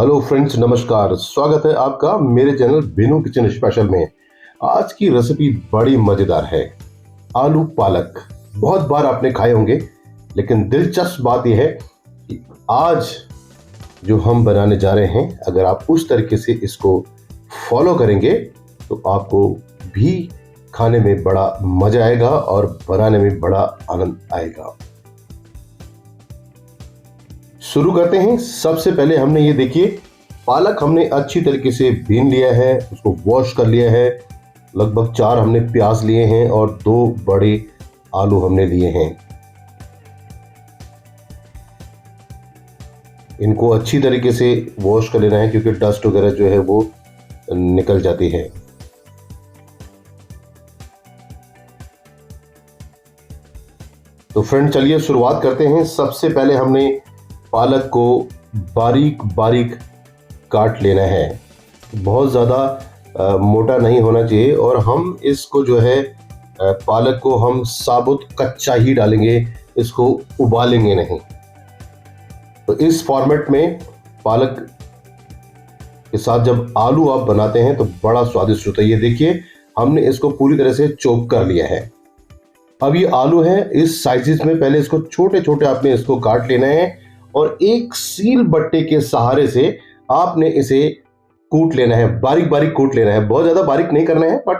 Hello friends, नमस्कार। स्वागत है आपका मेरे चैनल बिनू किचन स्पेशल में। आज की रेसिपी बड़ी मजेदार है। आलू पालक। बहुत बार आपने खाए होंगे, लेकिन दिलचस्प बात यह है कि आज जो हम बनाने जा रहे हैं, अगर आप उस तरीके से इसको फॉलो करेंगे तो आपको भी खाने में बड़ा मजा आएगा और बनाने में बड़ा आनंद आएगा। शुरू करते हैं। सबसे पहले हमने ये देखिए, पालक हमने अच्छी तरीके से भीन लिया है, उसको वॉश कर लिया है। लगभग 4 हमने प्याज लिए हैं और 2 बड़े आलू हमने लिए हैं। इनको अच्छी तरीके से वॉश कर लेना है, क्योंकि डस्ट वगैरह जो है वो निकल जाती है। तो फ्रेंड, चलिए शुरुआत करते हैं। सबसे पहले हमने पालक को बारीक बारीक काट लेना है। बहुत ज़्यादा मोटा नहीं होना चाहिए, और हम इसको जो है पालक को हम साबुत कच्चा ही डालेंगे, इसको उबालेंगे नहीं। तो इस फॉर्मेट में पालक के साथ जब आलू आप बनाते हैं तो बड़ा स्वादिष्ट होता है। ये देखिए, हमने इसको पूरी तरह से चॉप कर लिया है। अब ये आलू है इस साइजेस में। पहले इसको छोटे छोटे आपने इसको काट लेना है, और एक सील बट्टे के सहारे से आपने इसे कूट लेना है। बारीक बारीक कूट लेना है, बहुत ज्यादा बारीक नहीं करना है, बट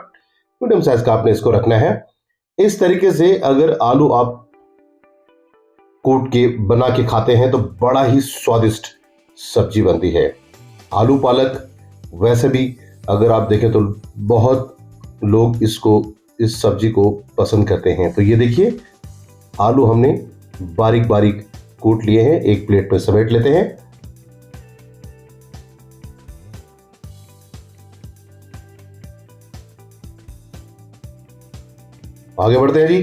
मीडियम साइज का आपने इसको रखना है। इस तरीके से अगर आलू आप कूट के बना के खाते हैं तो बड़ा ही स्वादिष्ट सब्जी बनती है। आलू पालक वैसे भी अगर आप देखें तो बहुत लोग इस सब्जी को पसंद करते हैं। तो ये देखिए, आलू हमने बारीक बारीक कूट लिए हैं। एक प्लेट में समेट लेते हैं। आगे बढ़ते हैं जी।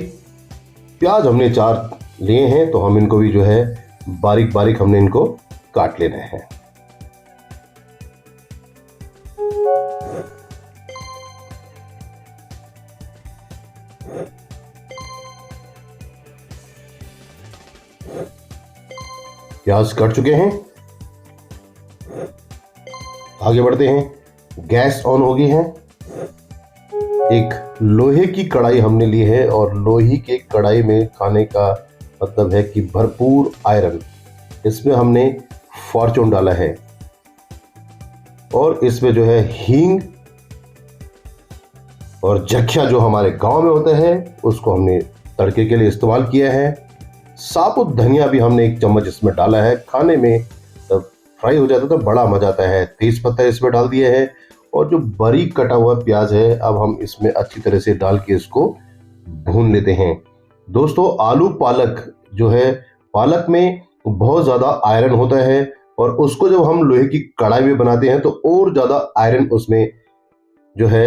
प्याज हमने 4 लिए हैं, तो हम इनको भी जो है बारीक बारीक हमने इनको काट लेना है। प्याज कट चुके हैं। आगे बढ़ते हैं। गैस ऑन हो गई है। एक लोहे की कढ़ाई हमने ली है, और लोहे के कढ़ाई में खाने का मतलब है कि भरपूर आयरन। इसमें हमने फॉर्चून डाला है, और इसमें जो है हींग और जख्या जो हमारे गांव में होते हैं उसको हमने तड़के के लिए इस्तेमाल किया है। साबुत धनिया भी हमने 1 चम्मच इसमें डाला है। खाने में जब फ्राई हो जाता है तो बड़ा मजा आता है। तेज पत्ता इसमें डाल दिया है, और जो बारीक कटा हुआ प्याज है अब हम इसमें अच्छी तरह से डाल के इसको भून लेते हैं। दोस्तों, आलू पालक जो है, पालक में बहुत ज़्यादा आयरन होता है, और उसको जब हम लोहे की कढ़ाई में बनाते हैं तो और ज़्यादा आयरन उसमें जो है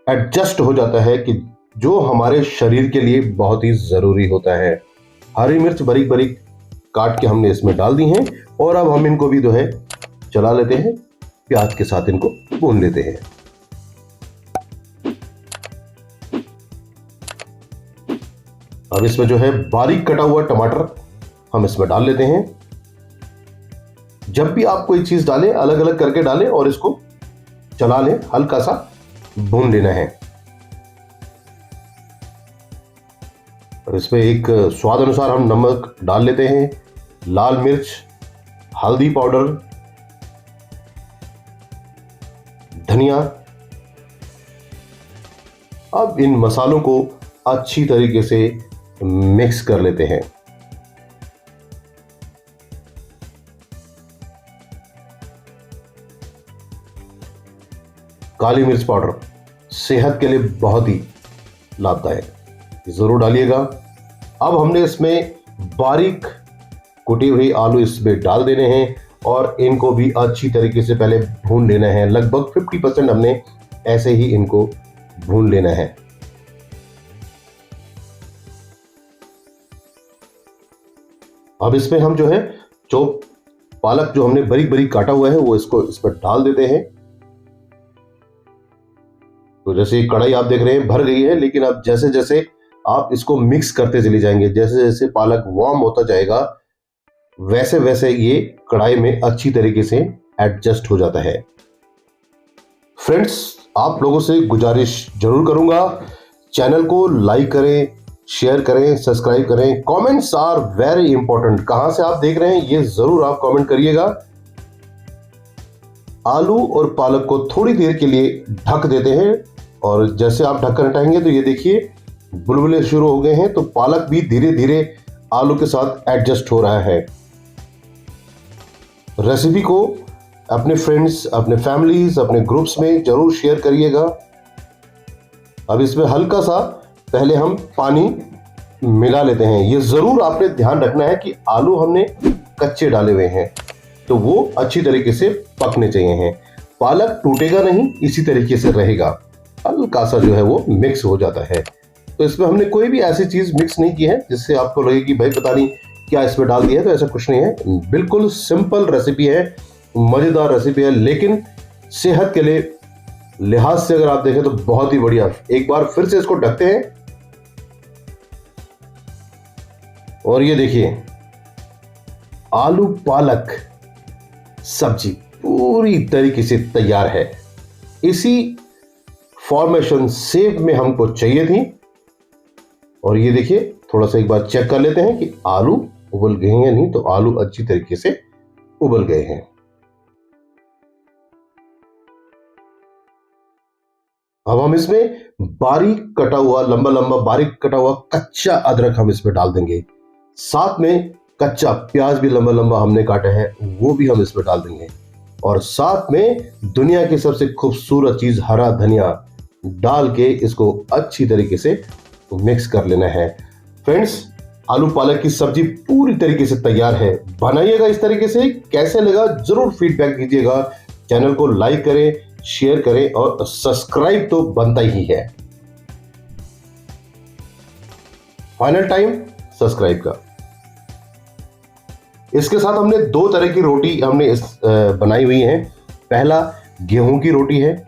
एडजस्ट हो जाता है, कि जो हमारे शरीर के लिए बहुत ही ज़रूरी होता है। हरी मिर्च बारीक बारीक काट के हमने इसमें डाल दी हैं, और अब हम इनको भी जो है चला लेते हैं। प्याज के साथ इनको भून लेते हैं। अब इसमें जो है बारीक कटा हुआ टमाटर हम इसमें डाल लेते हैं। जब भी आप कोई चीज डालें, अलग अलग करके डालें और इसको चला लें, हल्का सा भून लेना है। और इसमें एक स्वाद अनुसार हम नमक डाल लेते हैं, लाल मिर्च, हल्दी पाउडर, धनिया। अब इन मसालों को अच्छी तरीके से मिक्स कर लेते हैं। काली मिर्च पाउडर सेहत के लिए बहुत ही लाभदायक, जरूर डालिएगा। अब हमने इसमें बारीक कुटी हुई आलू इसमें डाल देने हैं, और इनको भी अच्छी तरीके से पहले भून लेना है। लगभग 50% हमने ऐसे ही इनको भून लेना है। अब इसमें हम जो है चॉप पालक जो हमने बारीक बारीक काटा हुआ है वो इसको इस पर डाल देते हैं। तो जैसे कढ़ाई आप देख रहे हैं भर गई है, लेकिन अब जैसे जैसे आप इसको मिक्स करते चले जाएंगे, जैसे जैसे पालक वार्म होता जाएगा, वैसे वैसे ये कढ़ाई में अच्छी तरीके से एडजस्ट हो जाता है। फ्रेंड्स, आप लोगों से गुजारिश जरूर करूंगा, चैनल को लाइक करें, शेयर करें, सब्सक्राइब करें। Comments are very important. कहां से आप देख रहे हैं ये जरूर आप कमेंट करिएगा। आलू और पालक को थोड़ी देर के लिए ढक देते हैं और जैसे आप ढक्कन हटाएंगे तो ये देखिए बुलबुले शुरू हो गए हैं। तो पालक भी धीरे धीरे आलू के साथ एडजस्ट हो रहा है। रेसिपी को अपने फ्रेंड्स, अपने फैमिलीज, अपने ग्रुप्स में जरूर शेयर करिएगा। अब इसमें हल्का सा पहले हम पानी मिला लेते हैं। ये जरूर आपने ध्यान रखना है कि आलू हमने कच्चे डाले हुए हैं तो वो अच्छी तरीके से पकने चाहिए हैं। पालक टूटेगा नहीं, इसी तरीके से रहेगा, हल्का सा जो है वो मिक्स हो जाता है। तो इसमें हमने कोई भी ऐसी चीज मिक्स नहीं की है जिससे आपको लगे कि भाई पता नहीं क्या इसमें डाल दिया है। तो ऐसा कुछ नहीं है, बिल्कुल सिंपल रेसिपी है, मजेदार रेसिपी है, लेकिन सेहत के लिए लिहाज से अगर आप देखें तो बहुत ही बढ़िया। एक बार फिर से इसको ढकते हैं और ये देखिए आलू पालक सब्जी पूरी तरीके से तैयार है। इसी फॉर्मेशन शेप में हमको चाहिए थी। और ये देखिए थोड़ा सा एक बार चेक कर लेते हैं कि आलू उबल गए हैं या नहीं। तो आलू अच्छी तरीके से उबल गए हैं। अब हम इसमें बारीक कटा हुआ, लंबा लंबा बारीक कटा हुआ कच्चा अदरक हम इसमें डाल देंगे। साथ में कच्चा प्याज भी लंबा लंबा हमने काटा है, वो भी हम इसमें डाल देंगे। और साथ में दुनिया की सबसे खूबसूरत चीज हरा धनिया डाल के इसको अच्छी तरीके से मिक्स कर लेना है। फ्रेंड्स, आलू पालक की सब्जी पूरी तरीके से तैयार है। बनाइएगा इस तरीके से, कैसे लगा जरूर फीडबैक दीजिएगा। चैनल को लाइक करें, शेयर करें और सब्सक्राइब तो बनता ही है। फाइनल टाइम सब्सक्राइब का। इसके साथ हमने दो तरह की रोटी हमने बनाई हुई है। पहला गेहूं की रोटी है,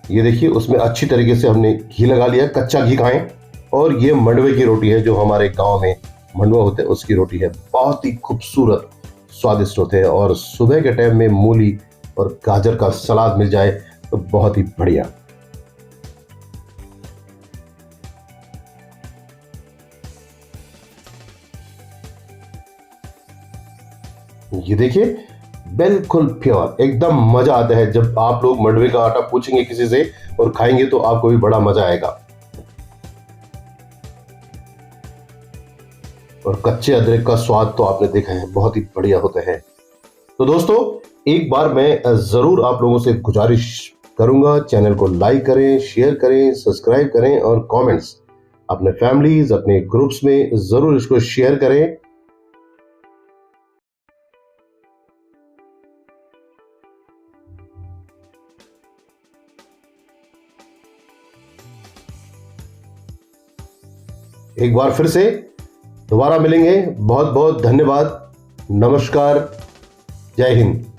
ये देखिए उसमें अच्छी तरीके से हमने घी लगा लिया, कच्चा घी खाएं। और ये मंडवे की रोटी है, जो हमारे गांव में मंडवा होते हैं उसकी रोटी है। बहुत ही खूबसूरत स्वादिष्ट होते हैं। और सुबह के टाइम में मूली और गाजर का सलाद मिल जाए तो बहुत ही बढ़िया। ये देखिए बिल्कुल प्योर, एकदम मजा आता है। जब आप लोग मंडवे का आटा पूछेंगे किसी से और खाएंगे तो आपको भी बड़ा मजा आएगा। और कच्चे अदरक का स्वाद तो आपने देखा है, बहुत ही बढ़िया होता है। तो दोस्तों, एक बार मैं जरूर आप लोगों से गुजारिश करूंगा, चैनल को लाइक करें, शेयर करें, सब्सक्राइब करें और कमेंट्स अपने फैमिलीज, अपने ग्रुप्स में जरूर इसको शेयर करें। एक बार फिर से दोबारा मिलेंगे। बहुत बहुत धन्यवाद। नमस्कार, जय हिंद।